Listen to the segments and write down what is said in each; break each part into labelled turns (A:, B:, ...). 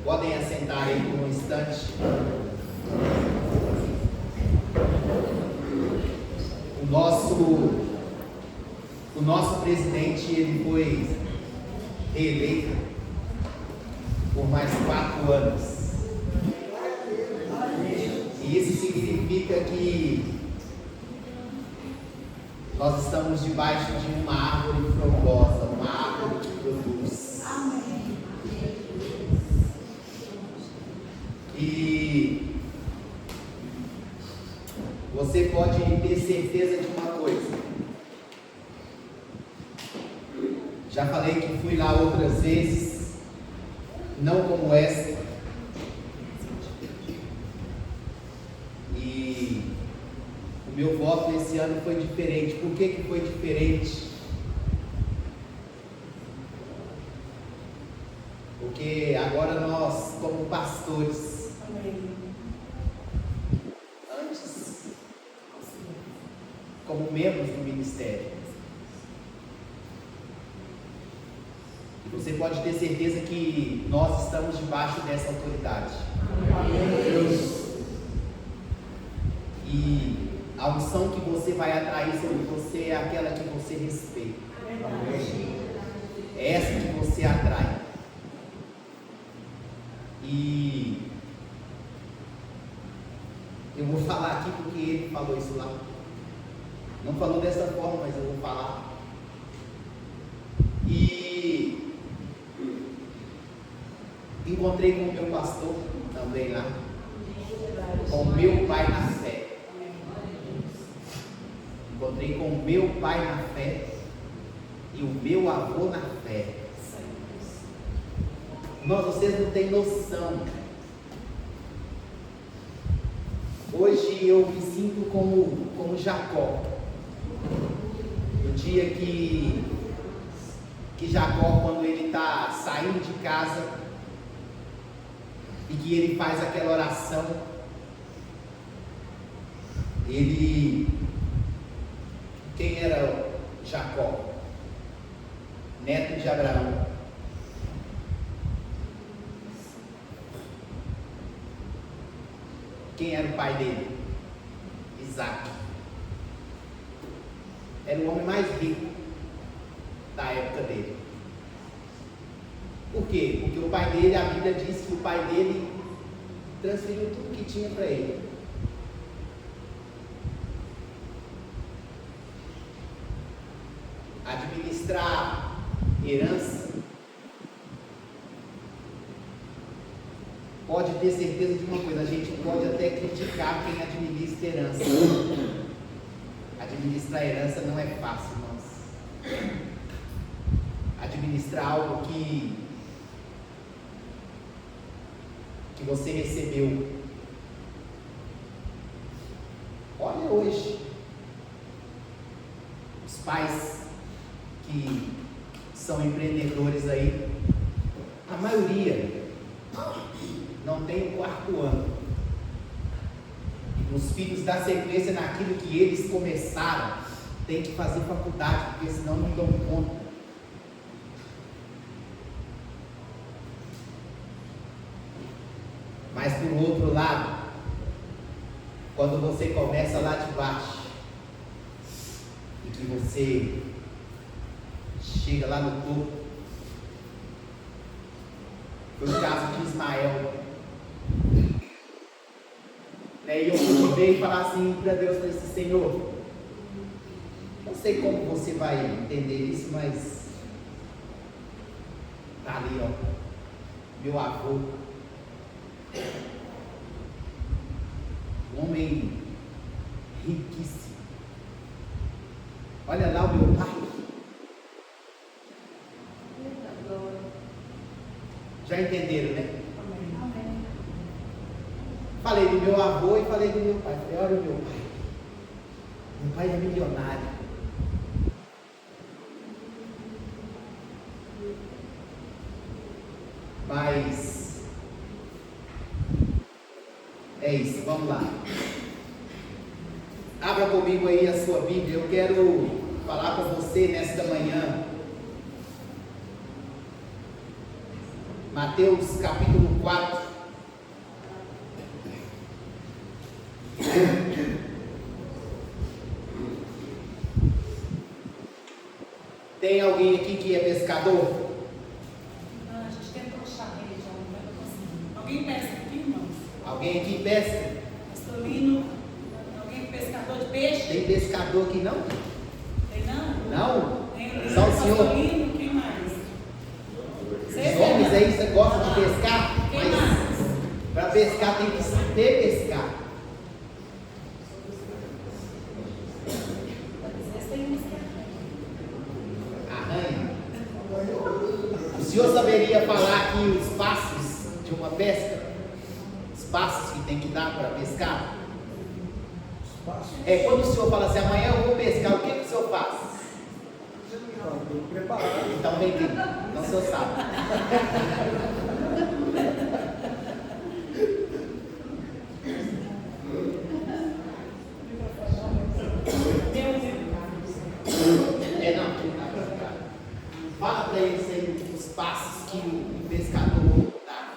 A: Podem assentar aí por um instante. O nosso presidente, ele foi reeleito por mais 4 anos. E isso significa que nós estamos debaixo de uma árvore frondosa, uma árvore que produz. E você pode ter certeza de uma coisa. Já falei que fui lá outras vezes, não como essa. E o meu voto esse ano foi diferente. Por que foi diferente? Porque agora nós, como pastores, antes, como membros do ministério, você pode ter certeza que nós estamos debaixo dessa autoridade. E a unção que você vai atrair sobre você é aquela que você respeita. É essa que você atrai. E eu vou falar aqui porque ele falou isso lá. Não falou dessa forma, mas eu vou falar. E encontrei com o meu pastor também lá, com o meu pai na fé. Encontrei com o meu pai na fé e o meu avô na fé. Irmãos, vocês não têm noção. Hoje eu me sinto como Jacó. No dia que Jacó, quando ele está saindo de casa e que ele faz aquela oração, quem era Jacó? Neto de Abraão. Quem era o pai dele? Isaac. Era o homem mais rico da época dele. Por quê? Porque o pai dele, a Bíblia diz que o pai dele transferiu tudo que tinha para ele. Administrar herança, pode ter certeza de uma coisa, a gente pode até criticar quem administra herança. Administrar herança não é fácil, irmãos. Administrar algo que você recebeu. Olha hoje, os pais que são empreendedores aí, a maioria não tem o 4º ano. E os filhos dão sequência naquilo que eles começaram, tem que fazer faculdade, porque senão não dão conta. Mas por outro lado, quando você começa lá de baixo e que você chega lá no topo, foi o caso de Ismael. E eu motivei e falar assim para Deus, falei assim: Senhor, não sei como você vai entender isso, mas tá ali, ó, meu avô, homem riquíssimo. Olha lá o meu pai. Já entenderam, né? Amém. Falei do meu avô e falei do meu pai. Falei: olha o meu pai. Meu pai é milionário. Mas é isso, vamos lá. Abra comigo aí a sua Bíblia. Eu quero falar com você nesta manhã Mateus capítulo 4. Tem alguém aqui que é pescador?
B: Não, a gente tentou achar ele já, não vai conseguir. Alguém pesca aqui, irmãos?
A: Alguém aqui pesca?
B: Pastorino, alguém pescador de peixe?
A: Tem pescador aqui não?
B: Tem não?
A: Não?
B: Tem
A: Só o senhor?
B: Pastorino, quem mais?
A: Os homens aí, você gosta de pescar?
B: Quem mais?
A: Para pescar tem que saber pescar.
B: Vocês têm um pescador.
A: Arranha. O senhor saberia falar aqui os passos de uma pesca? Os passos que tem que dar para pescar? Quando o senhor fala assim, amanhã eu vou pescar, o que o senhor faz?
C: Preparado.
A: Então vem aqui, então o senhor sabe. Fala para eles aí os passos que o pescador dá.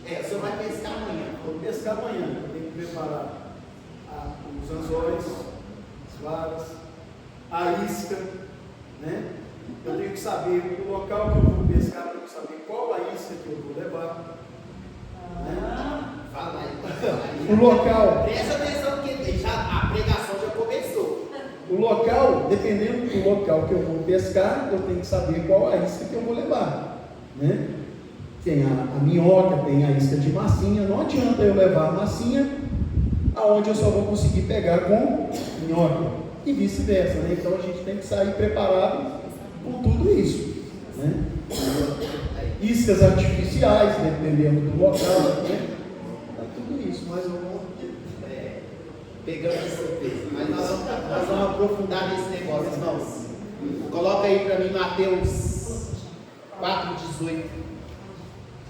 A: O senhor vai pescar amanhã.
C: Vou pescar amanhã. Eu tenho que preparar os anzóis, as varas, a isca, né? Eu tenho que saber o local que eu vou pescar, eu tenho que saber qual a isca que eu vou levar. Né?
A: Fala aí.
C: O local.
A: Presta atenção que a pregação já começou.
C: O local, dependendo do local que eu vou pescar, eu tenho que saber qual a isca que eu vou levar, né? Tem a minhoca, tem a isca de massinha. Não adianta eu levar a massinha aonde eu só vou conseguir pegar com minhoca e vice-versa, né? Então a gente tem que sair preparado com tudo isso, né? Iscas artificiais, dependendo do local, né? Tudo isso, mas eu vou
A: Pegando de surpresa. Mas nós vamos aprofundar nesse negócio, irmãos. Coloca aí para mim Mateus 4,18.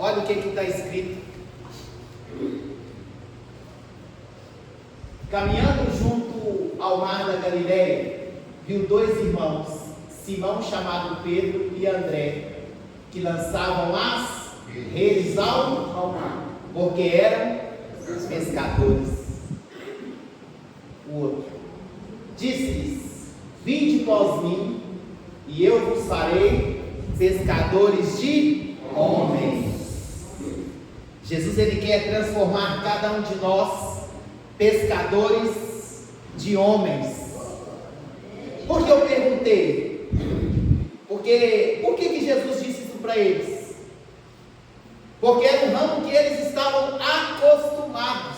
A: Olha o que está escrito. Caminhando junto ao mar da Galileia, viu dois irmãos, Simão chamado Pedro e André, que lançavam as redes ao mar, porque eram pescadores. O outro disse-lhes: vinde após mim, e eu vos farei pescadores de homens. Jesus, ele quer transformar cada um de nós pescadores de homens. Por que eu perguntei? Por que Jesus disse isso para eles? Porque era um ramo que eles estavam acostumados.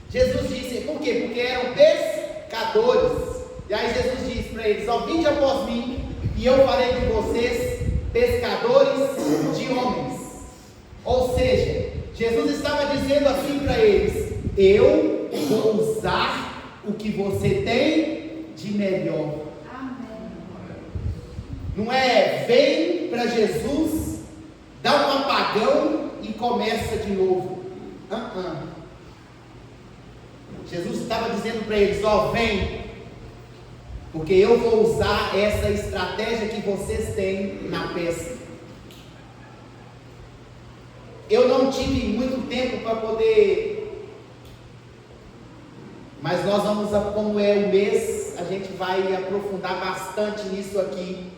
A: Jesus disse, por quê? Porque eram pescadores. E aí Jesus disse para eles: ó, vinde após mim, e eu farei de vocês pescadores de homens. Ou seja, Jesus estava dizendo assim para eles: eu vou usar o que você tem de melhor. Amém. Não é vem para Jesus, dá um apagão e começa de novo. Jesus estava dizendo para eles: ó, vem, porque eu vou usar essa estratégia que vocês têm na pesca. Eu não tive muito tempo para poder, mas nós vamos, como é o mês, a gente vai aprofundar bastante nisso aqui.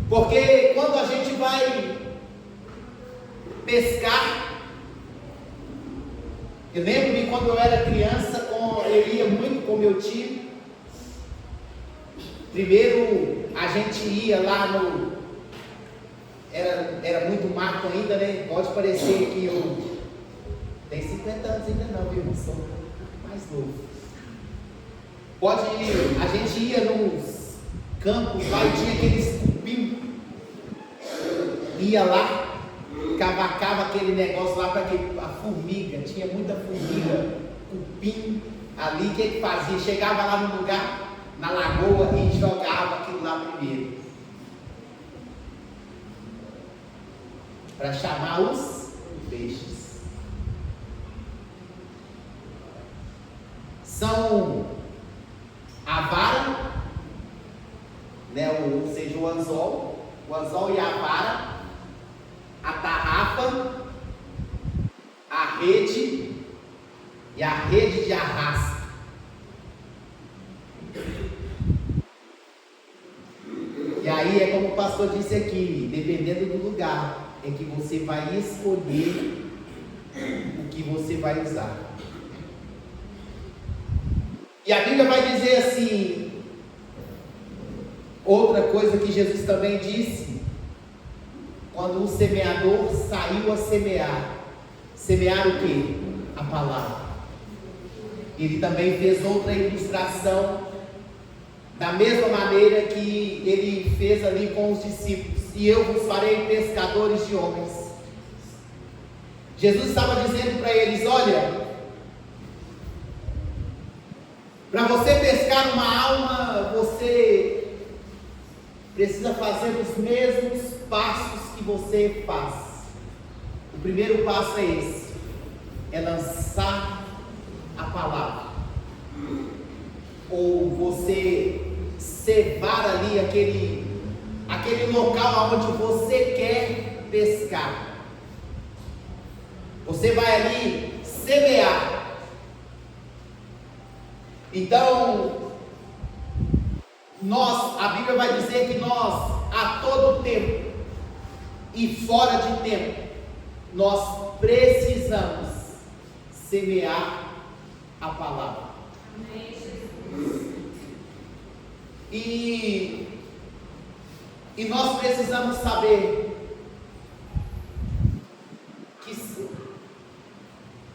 A: Porque quando a gente vai pescar, eu lembro de quando eu era criança, eu ia muito com meu tio. Primeiro a gente ia lá no... Era muito mato ainda, né? Pode parecer que eu tenho 50 anos ainda não, viu? Eu sou mais novo. A gente ia nos campos lá e tinha aqueles cupim. Ia lá, cavacava aquele negócio lá para que a formiga, tinha muita formiga, cupim ali. O que fazia? Chegava lá no lugar, na lagoa, e jogava aquilo lá primeiro, para chamar os peixes. São a vara, né, ou seja, o anzol e a vara, tapa, a rede e a rede de arrasto. E aí é como o pastor disse aqui, dependendo do lugar, é que você vai escolher o que você vai usar. E a Bíblia vai dizer assim, outra coisa que Jesus também disse, quando o semeador saiu a semear. Semear o quê? A palavra. Ele também fez outra ilustração, da mesma maneira que ele fez ali com os discípulos. E eu vos farei pescadores de homens. Jesus estava dizendo para eles, olha, para você pescar uma alma, você precisa fazer os mesmos passos que você faz. O primeiro passo é esse, é lançar a palavra, ou você cevar ali aquele local onde você quer pescar. Você vai ali semear. Então, a Bíblia vai dizer que nós, a todo tempo e fora de tempo, nós precisamos semear a palavra.
B: Amém, Jesus.
A: E nós precisamos saber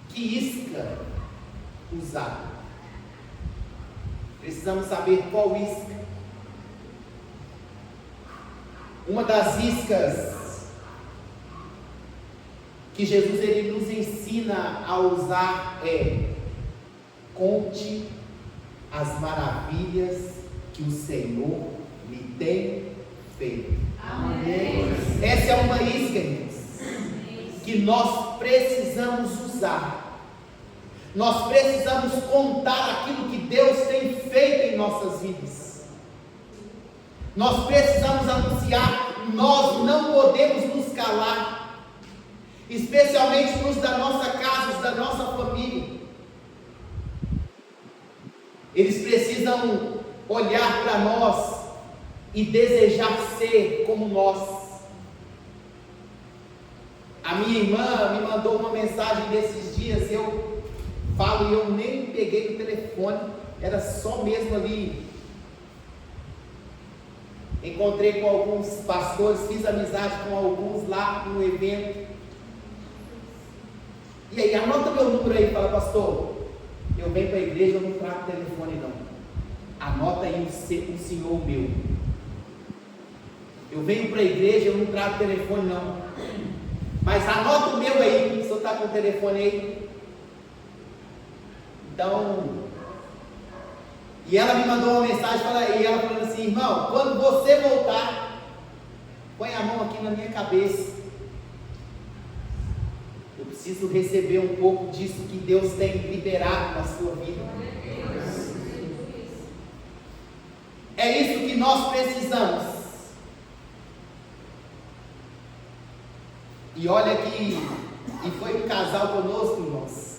A: que isca usar. Precisamos saber qual isca. Uma das iscas que Jesus ele nos ensina a usar é: conte as maravilhas que o Senhor lhe tem feito.
B: Amém.
A: Essa é uma isca, irmãos, que nós precisamos usar. Nós precisamos contar aquilo que Deus tem feito em nossas vidas. Nós precisamos anunciar. Nós não podemos nos calar, especialmente para os da nossa casa, os da nossa família. Eles precisam olhar para nós e desejar ser como nós. A minha irmã me mandou uma mensagem desses dias, eu falo e eu nem peguei o telefone, era só mesmo ali. Encontrei com alguns pastores, fiz amizade com alguns lá no evento. E aí, anota meu número aí, fala, pastor, eu venho para a igreja, eu não trago telefone não. Anota aí o senhor meu. Eu venho para a igreja, eu não trago telefone não. Mas anota o meu aí, o senhor está com o telefone aí. Então, e ela me mandou uma mensagem, e ela falou assim, irmão, quando você voltar, põe a mão aqui na minha cabeça. Eu preciso receber um pouco disso que Deus tem liberado na sua vida. É isso que nós precisamos. E olha que, e foi um casal conosco, irmãos,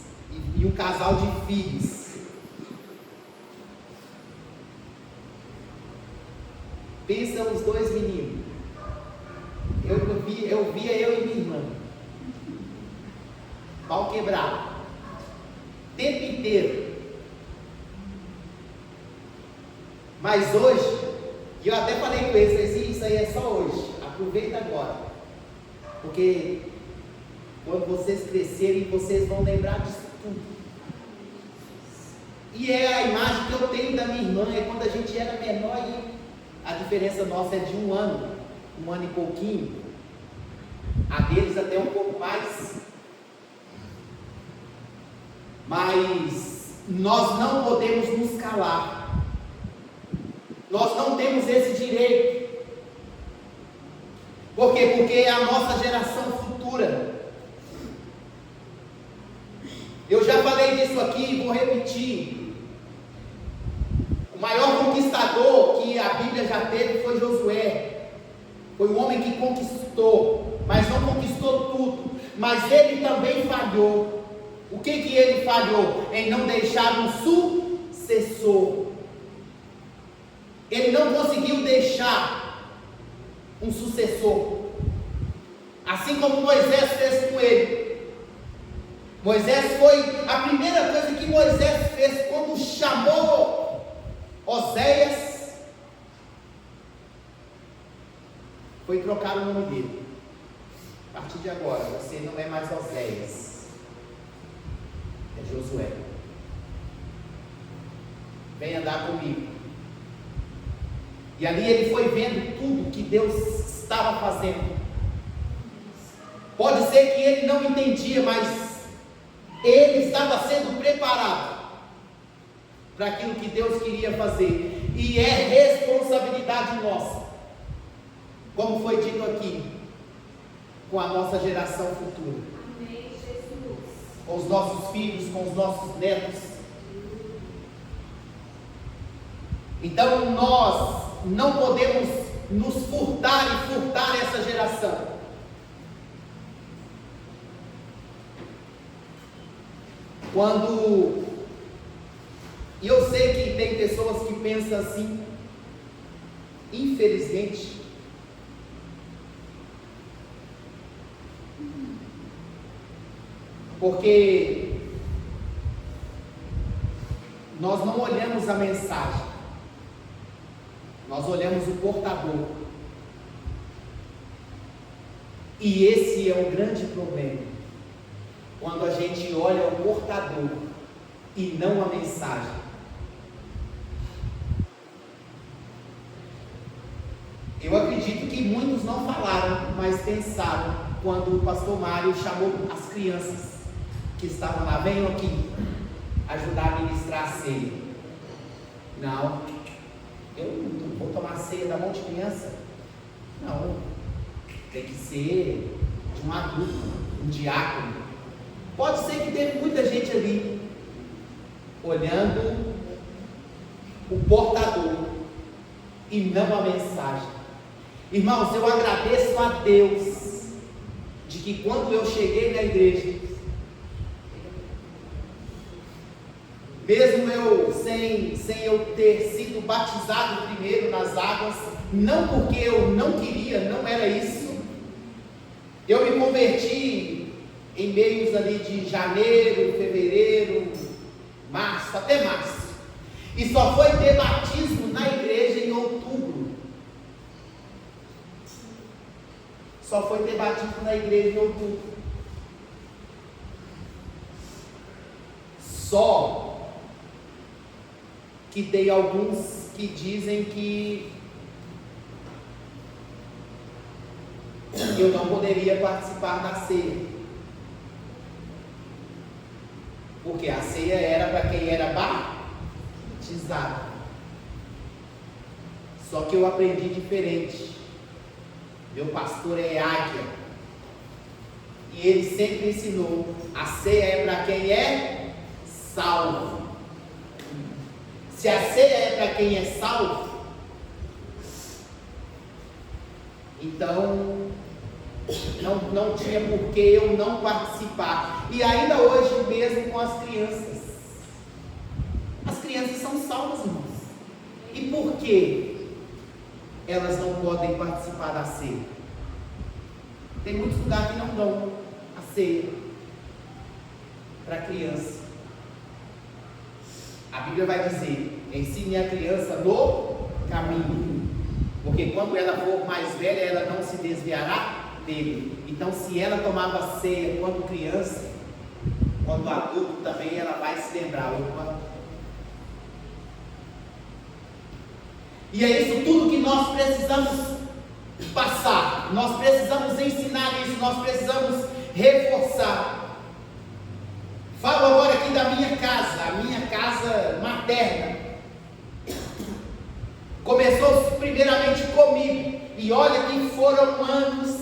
A: e um casal de filhos. Pensa os dois meninos. Eu via eu e minha irmã. Pau quebrado. O tempo inteiro. Mas hoje, e eu até falei com eles, assim, isso aí é só hoje. Aproveita agora. Porque quando vocês crescerem, vocês vão lembrar disso tudo. E é a imagem que eu tenho da minha irmã, é quando a gente era menor e a diferença nossa é de um ano e pouquinho. A deles até um pouco mais. Mas nós não podemos nos calar. Nós não temos esse direito. Por quê? Porque é a nossa geração futura. Eu já falei disso aqui e vou repetir. O maior conquistador que a Bíblia já teve foi Josué. Foi um homem que conquistou, mas não conquistou tudo. mas ele também falhou. O que ele falhou? Em não deixar um sucessor. Ele não conseguiu deixar um sucessor. Assim como Moisés fez com ele. Moisés foi, a primeira coisa que Moisés fez quando chamou Oséias, foi trocar o nome dele. A partir de agora, você não é mais Oséias, é Josué. Vem andar comigo. E ali ele foi vendo tudo que Deus estava fazendo. Pode ser que ele não entendia, mas ele estava sendo preparado para aquilo que Deus queria fazer. E é responsabilidade nossa, como foi dito aqui, com a nossa geração futura.
B: Amém, Jesus.
A: Com os nossos filhos, com os nossos netos. Então nós não podemos nos furtar e furtar essa geração. Quando, e eu sei que tem pessoas que pensam assim, infelizmente, porque nós não olhamos a mensagem, nós olhamos o portador, e esse é o grande problema. Quando a gente olha o portador e não a mensagem. Eu acredito que muitos não falaram, mas pensaram quando o pastor Mário chamou as crianças que estavam lá: venham aqui ajudar a ministrar a ceia. Não, eu não vou tomar ceia da mão de criança. Não, tem que ser de um adulto, um diácono. Pode ser que teve muita gente ali olhando o portador e não a mensagem. Irmãos, eu agradeço a Deus de que quando eu cheguei na igreja, mesmo eu sem eu ter sido batizado primeiro nas águas, não porque eu não queria, não era isso, eu me converti em meios ali de janeiro, fevereiro, março, até março. E só foi ter batismo na igreja em outubro. Só foi ter batismo na igreja em outubro. Só que tem alguns que dizem que eu não poderia participar da ceia. Porque a ceia era para quem era batizado. Só que eu aprendi diferente. Meu pastor é águia. E ele sempre ensinou: a ceia é para quem é salvo. Se a ceia é para quem é salvo, então não tinha por que eu não participar. E ainda hoje mesmo com as crianças. As crianças são salvas, irmãos. E por que elas não podem participar da ceia? Tem muitos lugares que não dão a ceia para a criança. A Bíblia vai dizer: ensine a criança no caminho, porque quando ela for mais velha, ela não se desviará dele. Então, se ela tomava ceia quando criança, quando adulto também ela vai se lembrar. Opa. E é isso tudo que nós precisamos passar, nós precisamos ensinar isso, nós precisamos reforçar. Falo agora aqui da minha casa, a minha casa materna. Começou primeiramente comigo, e olha que foram anos.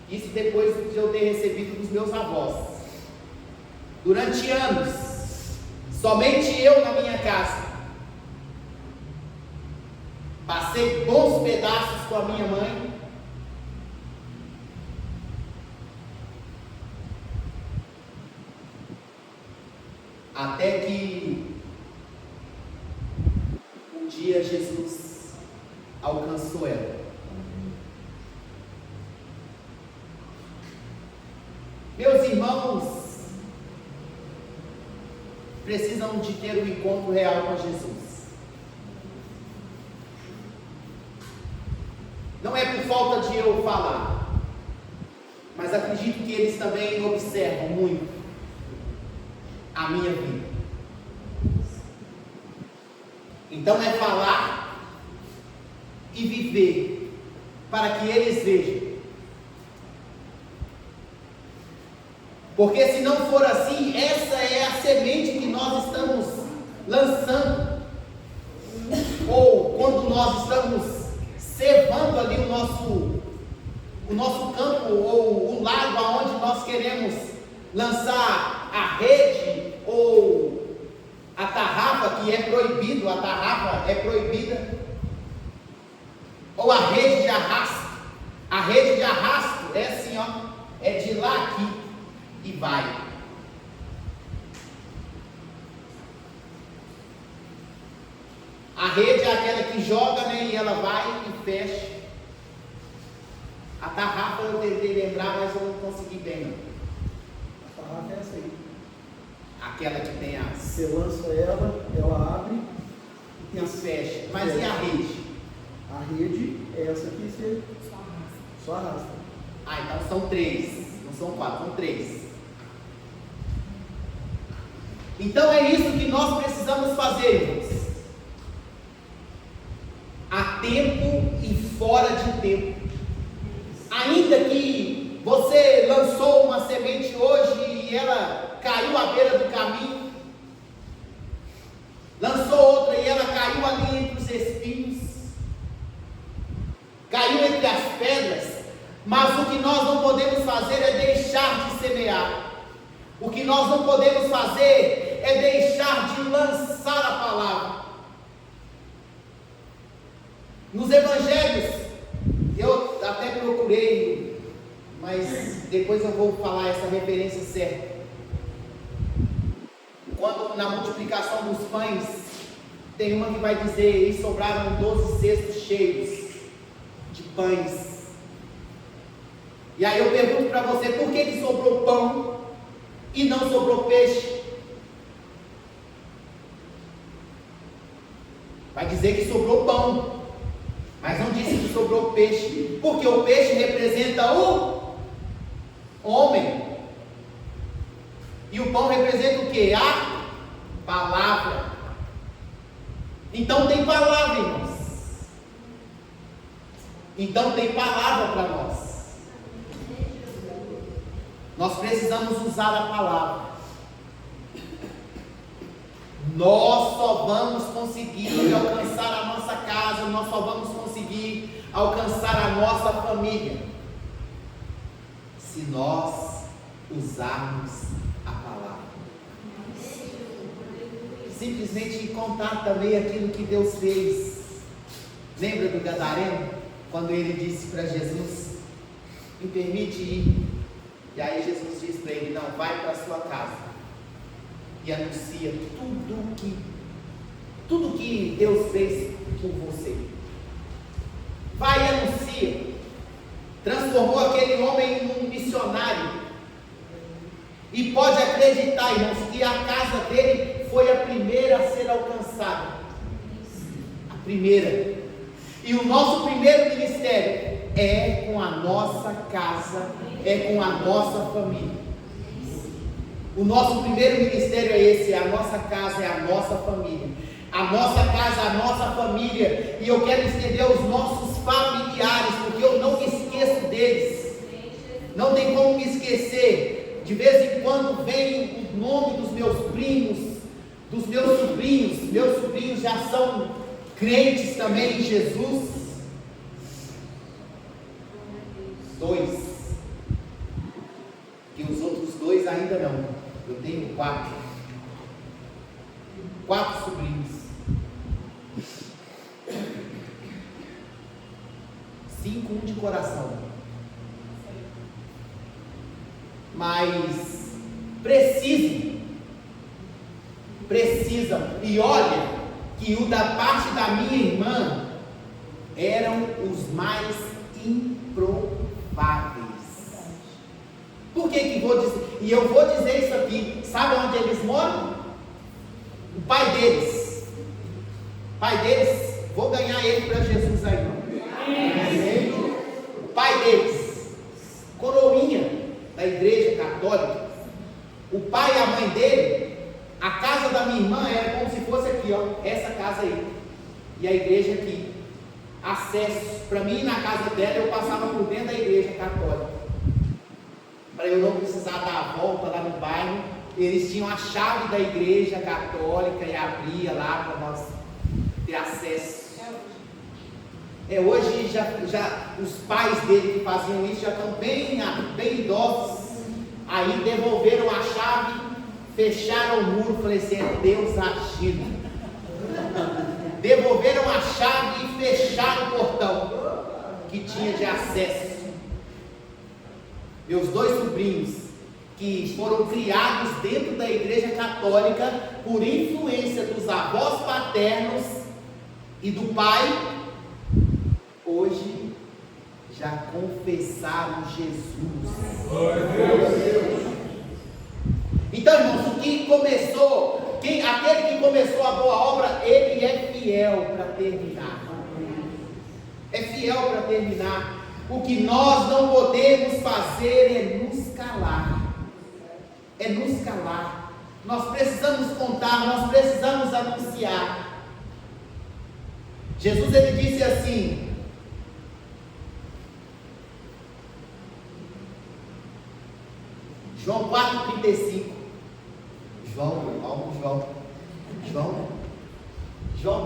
A: Isso depois de eu ter recebido dos meus avós. Durante anos, somente eu na minha casa. Passei bons pedaços com a minha mãe. Até que um dia Jesus alcançou ela. Meus irmãos precisam de ter um encontro real com Jesus. Não é por falta de eu falar, mas acredito que eles também observam muito a minha vida. Então é falar e viver para que eles vejam. Porque se não for assim, essa é a semente que nós estamos lançando. Ou quando nós estamos cevando ali o nosso campo, ou o lago aonde nós queremos lançar a rede, ou a tarrafa, que é proibido, a tarrafa é proibida, ou a rede de arrasto. A rede de arrasto é assim, ó, é de lá aqui e vai. A rede é aquela que joga, né, e ela vai e fecha. A tarrafa eu tentei lembrar, mas eu não consegui bem, não.
C: A tarrafa é essa aí.
A: Aquela que tem as...
C: Você lança ela abre e tem as
A: fecha. Mas e a rede?
C: A rede é essa aqui, você só arrasta.
A: Ah, então são 3. Não são 4, são 3. Então é isso que nós precisamos fazer, irmãos. A tempo e fora de tempo. Ainda que você lançou uma semente hoje e ela caiu à beira do caminho, lançou outra e ela caiu ali entre os espinhos, caiu entre as pedras, mas o que nós não podemos fazer é deixar de semear. O que nós não podemos fazer é deixar de lançar a palavra. Nos evangelhos, eu até procurei, mas depois eu vou falar essa referência certa. Quando na multiplicação dos pães, tem uma que vai dizer, e sobraram 12 cestos cheios de pães. E aí eu pergunto para você, por que sobrou pão e não sobrou peixe? Vai dizer que sobrou pão, mas não disse que sobrou peixe, porque o peixe representa o homem, e o pão representa o que? A palavra. Então tem palavra, irmãos. Então tem palavra para nós. Nós precisamos usar a palavra. Nós só vamos conseguir alcançar a nossa casa, nós só vamos conseguir alcançar a nossa família, se nós usarmos a palavra. Simplesmente contar também aquilo que Deus fez. Lembra do Gadareno? Quando ele disse para Jesus, me permite ir. E aí Jesus disse para ele, não, vai para a sua casa e anuncia tudo que Deus fez por você. Vai e anuncia. Transformou aquele homem num missionário. E pode acreditar, irmãos, que a casa dele foi a primeira a ser alcançada. A primeira. E o nosso primeiro ministério é com a nossa casa, é com a nossa família. O nosso primeiro ministério é esse, é a nossa casa, é a nossa família. A nossa casa, a nossa família. E eu quero estender aos nossos familiares, porque eu não me esqueço deles. Não tem como me esquecer. De vez em quando vem o nome dos meus primos, dos meus sobrinhos. Meus sobrinhos já são crentes também em Jesus. 2. E os outros 2 ainda não. Eu tenho 4. 4 sobrinhos. 5, 1 de coração. Mas preciso precisam. E olha, que o da parte da minha irmã eram os mais improváveis. Por que vou dizer? E eu vou dizer isso aqui. Sabe onde eles moram? O pai deles. Vou ganhar ele para Jesus aí. O pai deles, coroinha da igreja católica. O pai e a mãe dele, a casa da minha irmã era como se fosse aqui, ó, essa casa aí. E a igreja aqui. Acesso. Para mim, na casa dela, eu passava por dentro da igreja católica. Para eu não precisar dar a volta lá no bairro. Eles tinham a chave da igreja católica e abria lá para nós ter acesso. Hoje já os pais dele que faziam isso já estão bem idosos. Aí devolveram a chave, fecharam o muro. Falei assim, é Deus agindo. Devolveram a chave e fecharam o portão que tinha de acesso. Meus dois sobrinhos, que foram criados dentro da igreja católica por influência dos avós paternos e do pai, hoje já confessaram Jesus. Então, irmãos, o que começou, aquele que começou a boa obra, ele é fiel para terminar. É fiel para terminar. O que nós não podemos fazer é nos calar. É nos calar. Nós precisamos contar, nós precisamos anunciar. Jesus, ele disse assim: João 4,35. João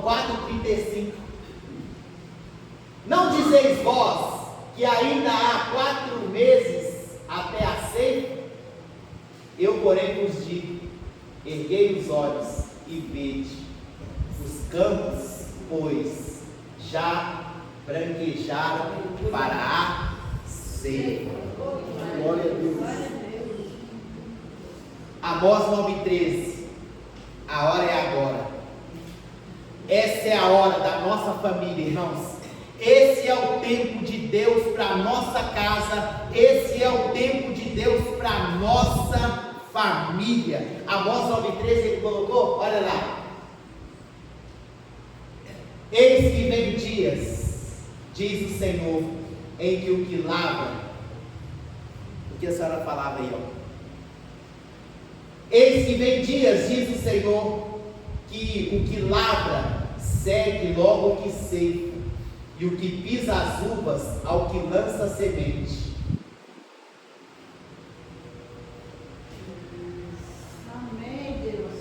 A: 4,35. Não dizeis vós que ainda há 4 meses até a ceifa? Eu, porém, vos digo: erguei os olhos e vede, os campos, pois, já branquejaram para a ceifa. Glória a Deus. Amós 9,13. A hora é agora. Essa é a hora da nossa família, irmãos. Esse é o tempo de Deus para a nossa casa. Esse é o tempo de Deus para a nossa família. Amós 9,13 ele colocou, olha lá. Eis que vem dias, diz o Senhor, em que o que lavra, o que a senhora falava aí, ó. Eis que vem dias, diz o Senhor, que o que lavra segue logo o que ceifa, e o que pisa as uvas ao que lança semente.
B: Amém, Deus.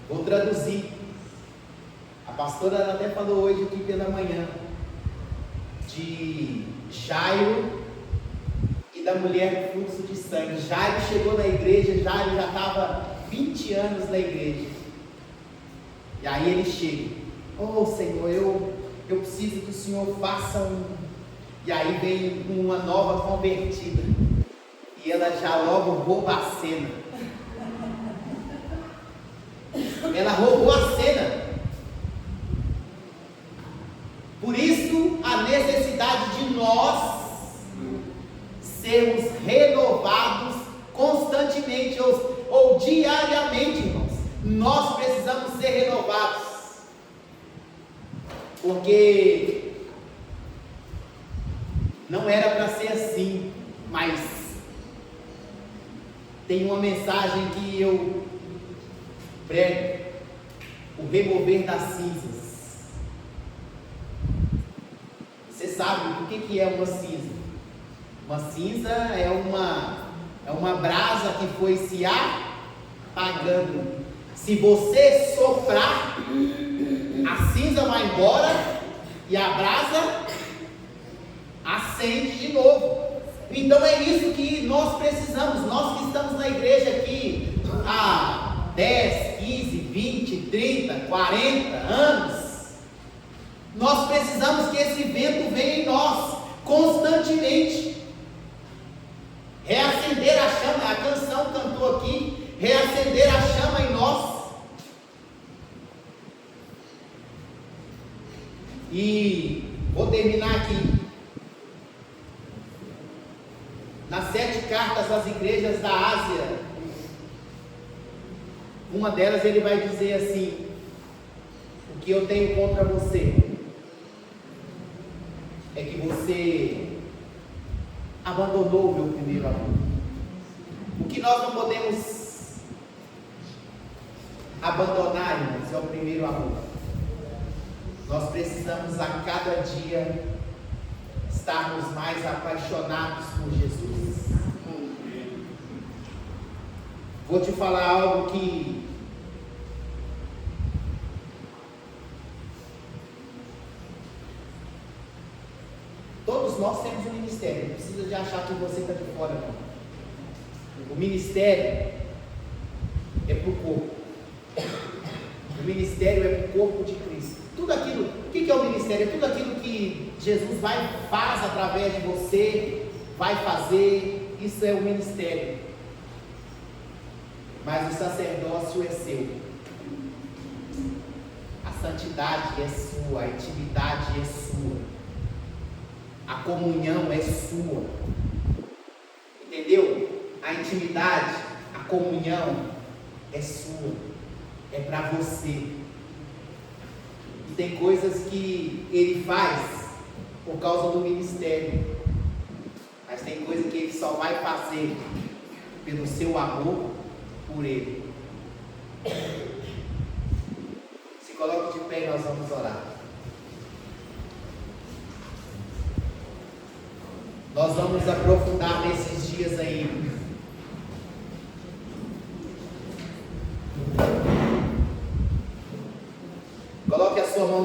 A: Vou traduzir. A pastora até falou hoje aqui pela manhã de Jairo e da mulher com fluxo de sangue. Jairo chegou na igreja, Jairo já estava 20 anos na igreja. E aí ele chega: oh Senhor, eu preciso que o Senhor faça um. E aí vem uma nova convertida. E ela já logo rouba a cena. Ela roubou a cena. Por isso, a necessidade de nós sermos renovados constantemente ou diariamente, irmãos. Nós precisamos ser renovados. Porque não era para ser assim, mas tem uma mensagem que eu prego: o remover das cinzas. Você sabe o que é uma cinza? Uma cinza é uma brasa que foi se apagando. Se você soprar, a cinza vai embora e a brasa acende de novo. Então é isso que nós precisamos. Nós que estamos na igreja aqui há 10, 15, 20, 30, 40 anos, nós precisamos que esse vento venha em nós constantemente. Reacender a chama. A canção cantou aqui: reacender a chama em nós. E vou terminar aqui. Nas 7 cartas às igrejas da Ásia, uma delas ele vai dizer assim: o que eu tenho contra você é que você abandonou o meu primeiro amor. O que nós não podemos abandonar, irmãos, é o primeiro amor. Nós precisamos a cada dia estarmos mais apaixonados por Jesus. Vou te falar algo que todos nós temos um ministério. Não precisa de achar que você está de fora, não. O ministério é para o corpo. O ministério é para o corpo de Cristo. Tudo aquilo, o que é o ministério? É tudo aquilo que Jesus faz através de você, vai fazer. Isso é o ministério. Mas o sacerdócio é seu. A santidade é sua, a intimidade é sua, a comunhão é sua. Entendeu? A intimidade, a comunhão é sua, é para você. E tem coisas que ele faz por causa do ministério, mas tem coisas que ele só vai fazer pelo seu amor por ele. Se coloque de pé e nós vamos orar. Nós vamos aprofundar nesses dias aí. Coloque a sua mão